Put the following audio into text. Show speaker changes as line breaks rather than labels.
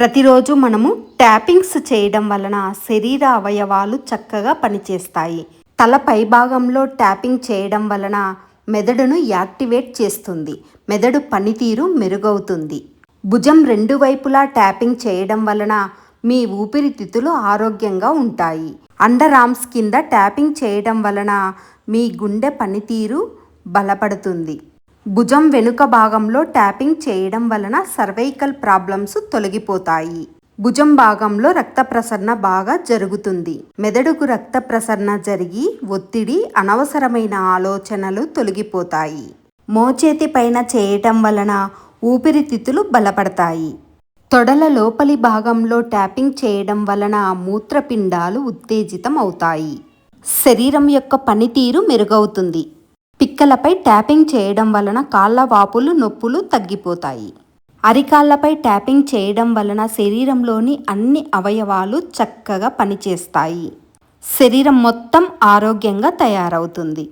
ప్రతిరోజు మనము ట్యాపింగ్స్ చేయడం వలన శరీర అవయవాలు చక్కగా పనిచేస్తాయి. తల పైభాగంలో ట్యాపింగ్ చేయడం వలన మెదడును యాక్టివేట్ చేస్తుంది. మెదడు పనితీరు మెరుగవుతుంది. భుజం రెండు వైపులా ట్యాపింగ్ చేయడం వలన మీ ఊపిరితిత్తులు ఆరోగ్యంగా ఉంటాయి. అండర్ ఆర్మ్స్ కింద ట్యాపింగ్ చేయడం వలన మీ గుండె పనితీరు బలపడుతుంది. భుజం వెనుక భాగంలో ట్యాపింగ్ చేయడం వలన సర్వైకల్ ప్రాబ్లమ్స్ తొలగిపోతాయి. భుజం భాగంలో రక్త ప్రసరణ బాగా జరుగుతుంది. మెదడుకు రక్త ప్రసరణ జరిగి ఒత్తిడి, అనవసరమైన ఆలోచనలు తొలగిపోతాయి. మోచేతి పైన చేయటం వలన ఊపిరితిత్తులు బలపడతాయి. తొడల లోపలి భాగంలో ట్యాపింగ్ చేయడం వలన మూత్రపిండాలు ఉత్తేజితం అవుతాయి. శరీరం యొక్క పనితీరు మెరుగవుతుంది. పిక్కలపై ట్యాపింగ్ చేయడం వలన కాళ్ళ వాపులు, నొప్పులు తగ్గిపోతాయి. అరికాళ్ళపై ట్యాపింగ్ చేయడం వలన శరీరంలోని అన్ని అవయవాలు చక్కగా పనిచేస్తాయి. శరీరం మొత్తం ఆరోగ్యంగా తయారవుతుంది.